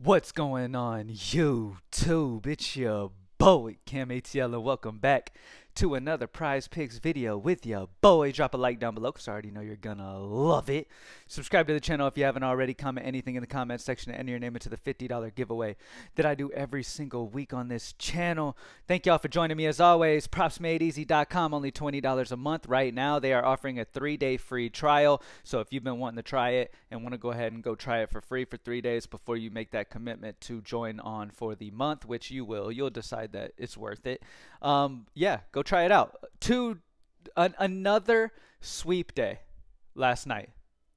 What's going on, YouTube? It's your boy, CamATL, and welcome back to another Prize Picks video with your boy. Drop a like down below because I already know you're gonna love it. Subscribe to the channel if you haven't already. Comment anything in the comment section and enter your name into the $50 giveaway that I do every single week on this channel. Thank y'all for joining me as always. PropsMadeEasy.com, only $20 a month right now. They are offering a 3-day free trial. So if you've been wanting to try it and want to go ahead and go try it for free for 3 days before you make that commitment to join on for the month, which you'll decide that it's worth it. Yeah, go try it out. Another sweep day last night.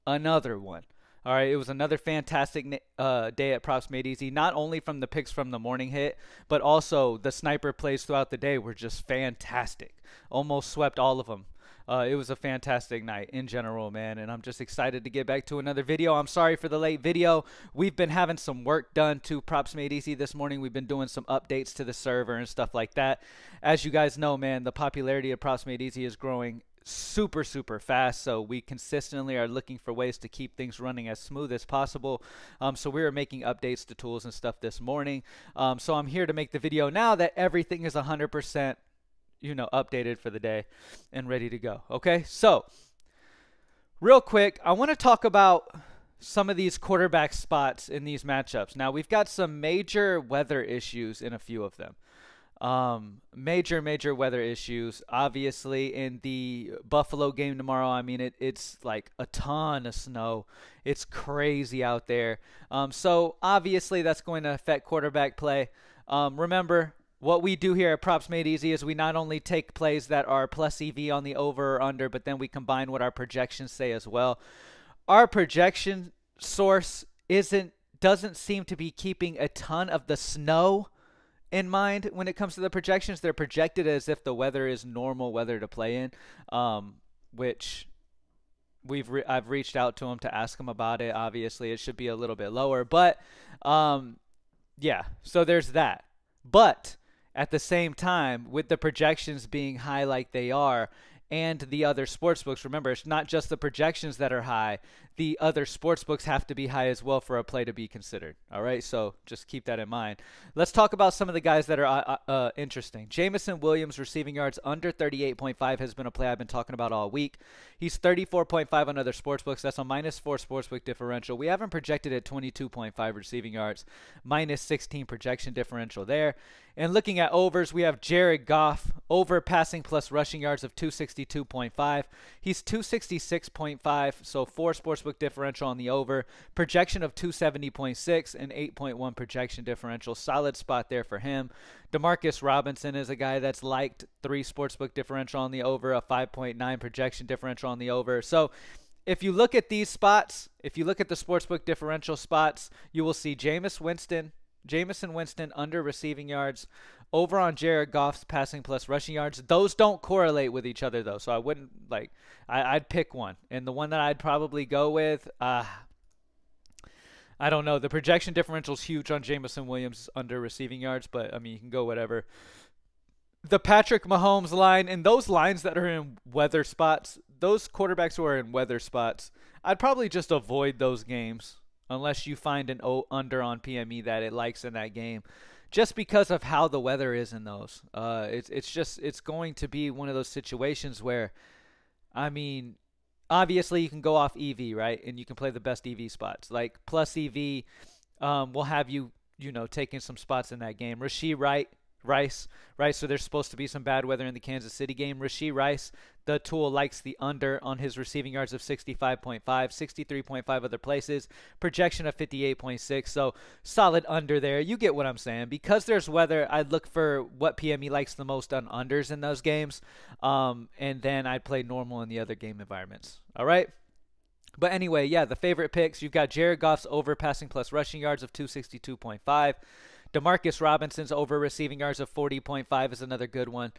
Another one. All right, it was another fantastic day at Props Made Easy, not only from the picks from the morning hit, but also the sniper plays throughout the day were just fantastic. Almost swept all of them. It was a fantastic night in general, man, and I'm just excited to get back to another video. I'm sorry for the late video. We've been having some work done to Props Made Easy this morning. We've been doing some updates to the server and stuff like that. As you guys know, man, the popularity of Props Made Easy is growing super fast, so we consistently are looking for ways to keep things running as smooth as possible. So we were making updates to tools and stuff this morning. So I'm here to make the video now that everything is 100% updated for the day and ready to go. Okay, so real quick, I want to talk about some of these quarterback spots in these matchups. Now, we've got some major weather issues in a few of them. Major weather issues. Obviously, in the Buffalo game tomorrow, I mean, it's like a ton of snow. It's crazy out there. So obviously, that's going to affect quarterback play. Remember, what we do here at Props Made Easy is we not only take plays that are plus EV on the over or under, but then we combine what our projections say as well. Our projection source doesn't seem to be keeping a ton of the snow in mind when it comes to the projections. They're projected as if the weather is normal weather to play in, which I've reached out to them to ask them about it. Obviously, it should be a little bit lower, but yeah, so there's that. But at the same time, with the projections being high like they are, and the other sportsbooks, remember, it's not just the projections that are high. The other sportsbooks have to be high as well for a play to be considered. All right, so just keep that in mind. Let's talk about some of the guys that are interesting. Jamison Williams, receiving yards under 38.5 has been a play I've been talking about all week. He's 34.5 on other sportsbooks. That's a -4 sportsbook differential. We haven't projected at 22.5 receiving yards, -16 projection differential there. And looking at overs, we have Jared Goff, over passing plus rushing yards of 262.5. He's 266.5, so 4 sportsbook differential on the over. Projection of 270.6 and 8.1 projection differential. Solid spot there for him. Demarcus Robinson is a guy that's liked 3 sportsbook differential on the over, a 5.9 projection differential on the over. So if you look at these spots, if you look at the sportsbook differential spots, you will see Jameson Winston under receiving yards, over on Jared Goff's passing plus rushing yards. Those don't correlate with each other, though, so I wouldn't, I'd pick one. And the one that I'd probably go with, I don't know. The projection differential is huge on Jamison Williams under receiving yards, but, I mean, you can go whatever. The Patrick Mahomes line, and those lines that are in weather spots, those quarterbacks who are in weather spots, I'd probably just avoid those games unless you find an under on PME that it likes in that game, just because of how the weather is in those. It's going to be one of those situations where, I mean, obviously you can go off EV, right? And you can play the best EV spots. Like plus EV will have you, taking some spots in that game. Rashee Rice, right? So there's supposed to be some bad weather in the Kansas City game. Rashee Rice, the tool likes the under on his receiving yards of 65.5, 63.5 other places, projection of 58.6. So solid under there. You get what I'm saying. Because there's weather, I'd look for what PME likes the most on unders in those games. And then I'd play normal in the other game environments. All right. But anyway, yeah, the favorite picks, you've got Jared Goff's over passing plus rushing yards of 262.5. Demarcus Robinson's over receiving yards of 40.5 is another good one.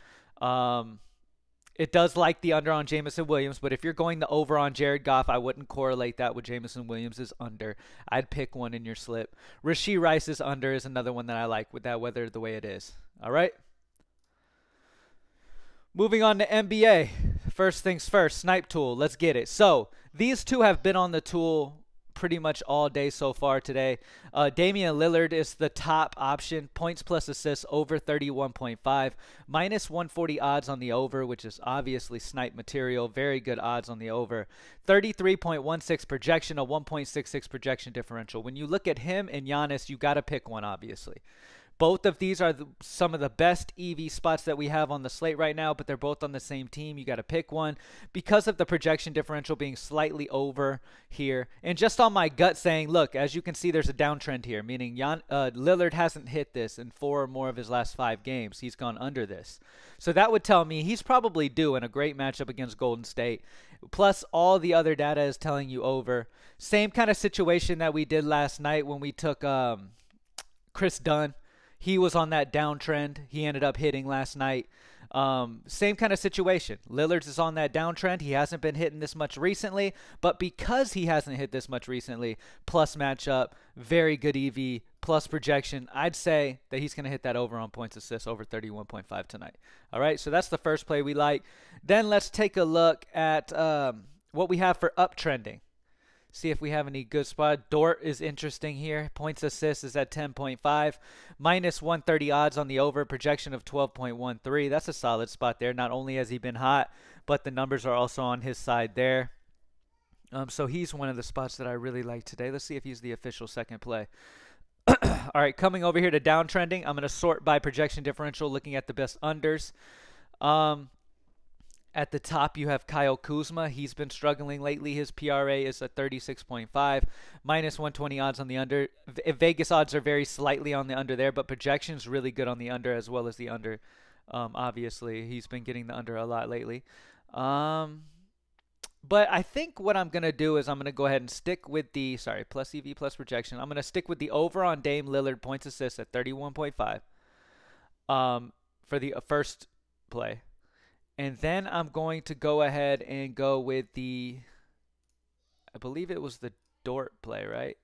It does like the under on Jamison Williams, but if you're going the over on Jared Goff, I wouldn't correlate that with Jamison Williams' under. I'd pick one in your slip. Rashee Rice's under is another one that I like with that weather the way it is. All right? Moving on to NBA. First things first, snipe tool. Let's get it. So these two have been on the tool pretty much all day so far today. Damian Lillard is the top option. Points plus assists over 31.5. Minus 140 odds on the over, which is obviously snipe material. Very good odds on the over. 33.16 projection, a 1.66 projection differential. When you look at him and Giannis, you got to pick one, obviously. Both of these are some of the best EV spots that we have on the slate right now, but they're both on the same team. You got to pick one because of the projection differential being slightly over here. And just on my gut saying, look, as you can see, there's a downtrend here, meaning Lillard hasn't hit this in 4 or more of his last 5 games. He's gone under this. So that would tell me he's probably due in a great matchup against Golden State. Plus, all the other data is telling you over. Same kind of situation that we did last night when we took Chris Dunn. He was on that downtrend. He ended up hitting last night. Same kind of situation. Lillard's is on that downtrend. He hasn't been hitting this much recently, but because he hasn't hit this much recently, plus matchup, very good EV, plus projection, I'd say that he's going to hit that over on points assists over 31.5 tonight. All right, so that's the first play we like. Then let's take a look at what we have for uptrending. See if we have any good spot. Dort is interesting here. Points assist is at 10.5. Minus 130 odds on the over. Projection of 12.13. That's a solid spot there. Not only has he been hot, but the numbers are also on his side there. So he's one of the spots that I really like today. Let's see if he's the official second play. All right, coming over here to downtrending. I'm going to sort by projection differential, looking at the best unders. At the top, you have Kyle Kuzma. He's been struggling lately. His PRA is at 36.5. Minus 120 odds on the under. Vegas odds are very slightly on the under there, but projection's really good on the under as well as the under. Obviously, he's been getting the under a lot lately. But I think what I'm going to do is I'm going to go ahead and stick with the, plus EV plus projection. I'm going to stick with the over on Dame Lillard points assists at 31.5 for the first play. And then I'm going to go ahead and go with the, I believe it was the Dort play, right?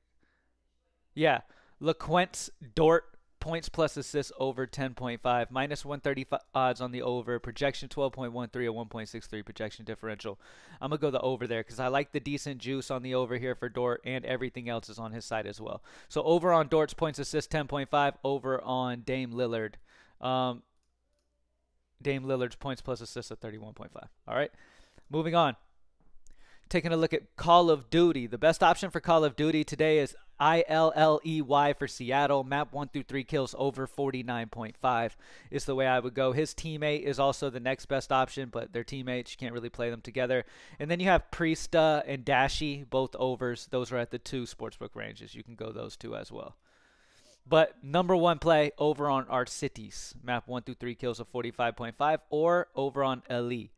Yeah, LeQuent's Dort points plus assists over 10.5. Minus 130 odds on the over. Projection 12.13, a 1.63 projection differential. I'm going to go the over there because I like the decent juice on the over here for Dort, and everything else is on his side as well. So over on Dort's points assists 10.5, over on Dame Lillard. Dame Lillard's points plus assists at 31.5. All right, moving on. Taking a look at Call of Duty. The best option for Call of Duty today is ILLEY for Seattle. Map 1 through 3 kills over 49.5 is the way I would go. His teammate is also the next best option, but they're teammates. You can't really play them together. And then you have Priesta and Dashi, both overs. Those are at the 2 sportsbook ranges. You can go those 2 as well. But number 1 play over on Art Cities. Map 1 through 3 kills of 45.5, or over on Elite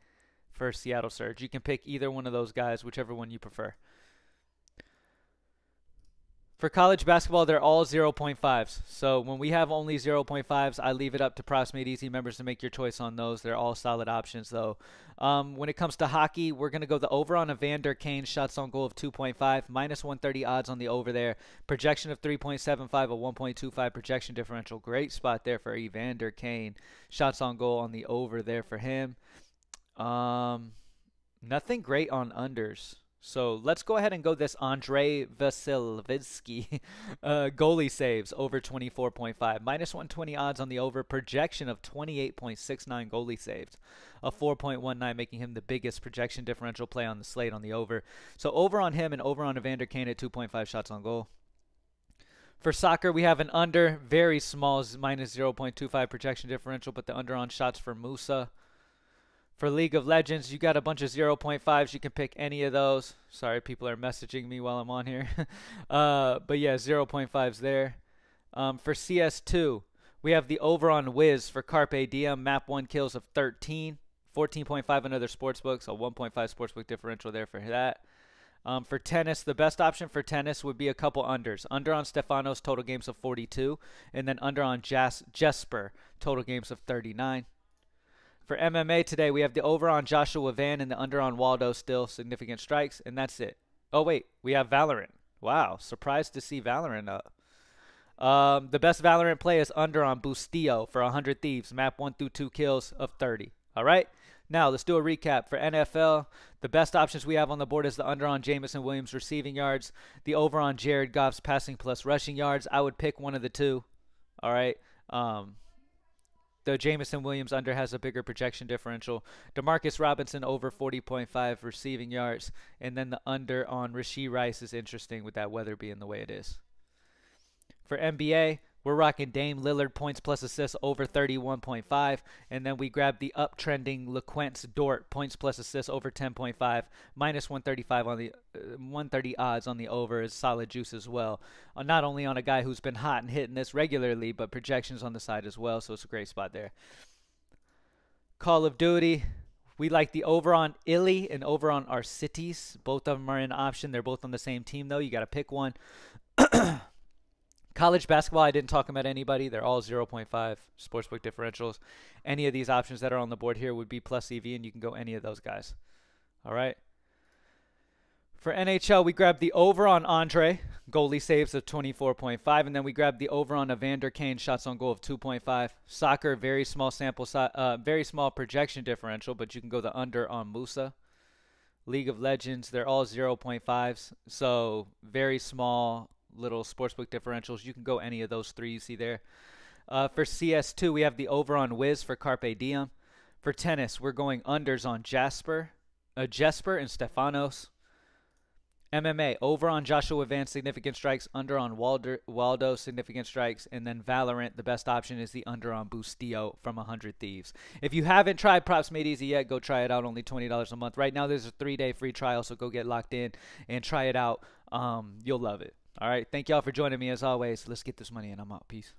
for Seattle Surge. You can pick either one of those guys, whichever one you prefer. For college basketball, they're all 0.5s. So when we have only 0.5s, I leave it up to Props Made Easy members to make your choice on those. They're all solid options, though. When it comes to hockey, we're going to go the over on Evander Kane, shots on goal of 2.5, minus 130 odds on the over there. Projection of 3.75, a 1.25 projection differential. Great spot there for Evander Kane. Shots on goal on the over there for him. Nothing great on unders. So let's go ahead and go this Andrei Vasilevsky goalie saves over 24.5. Minus 120 odds on the over. Projection of 28.69 goalie saves. A 4.19, making him the biggest projection differential play on the slate on the over. So over on him and over on Evander Kane at 2.5 shots on goal. For soccer, we have an under. Very small, minus 0.25 projection differential, but the under on shots for Musa. For League of Legends, you got a bunch of 0.5s. You can pick any of those. Sorry, people are messaging me while I'm on here. But yeah, 0.5s there. For CS2, we have the over on Wiz for Carpe Diem. Map 1 kills of 13. 14.5 on other sportsbooks. A 1.5 sportsbook differential there for that. For tennis, the best option for tennis would be a couple unders. Under on Stefanos, total games of 42. And then under on Jesper, total games of 39. For MMA today, we have the over on Joshua Van and the under on Waldo still, significant strikes, and that's it. Oh, wait, we have Valorant. Wow, surprised to see Valorant up. The best Valorant play is under on Bustillo for 100 Thieves, map 1 through 2 kills of 30. All right, Now, let's do a recap. For NFL, the best options we have on the board is the under on Jamison Williams receiving yards, the over on Jared Goff's passing plus rushing yards. I would pick one of the two. All right. The Jamison Williams under has a bigger projection differential. Demarcus Robinson over 40.5 receiving yards. And then the under on Rashee Rice is interesting with that weather being the way it is. For NBA, we're rocking Dame Lillard points plus assists over 31.5. And then we grab the uptrending LeQuence Dort points plus assists over 10.5. Minus 135 on the 130 odds on the over is solid juice as well. Not only on a guy who's been hot and hitting this regularly, but projections on the side as well. So it's a great spot there. Call of Duty. We like the over on Illy and over on our cities. Both of them are an option. They're both on the same team, though. You got to pick one. College basketball, I didn't talk about anybody. They're all 0.5 sportsbook differentials. Any of these options that are on the board here would be plus EV, and you can go any of those guys. All right. For NHL, we grab the over on Andre, goalie saves of 24.5, and then we grab the over on Evander Kane, shots on goal of 2.5. Soccer, very small sample size, very small projection differential, but you can go the under on Musa. League of Legends, they're all 0.5s, so very small little sportsbook differentials. You can go any of those three you see there. For CS2, we have the over on Wiz for Carpe Diem. For tennis, we're going unders on Jesper and Stefanos. MMA, over on Joshua Van significant strikes, under on Waldo significant strikes, and then Valorant, the best option is the under on Boostio from 100 Thieves. If you haven't tried Props Made Easy yet, go try it out. Only $20 a month. Right now, there's a 3-day free trial, so go get locked in and try it out. You'll love it. All right. Thank y'all for joining me as always. Let's get this money and I'm out. Peace.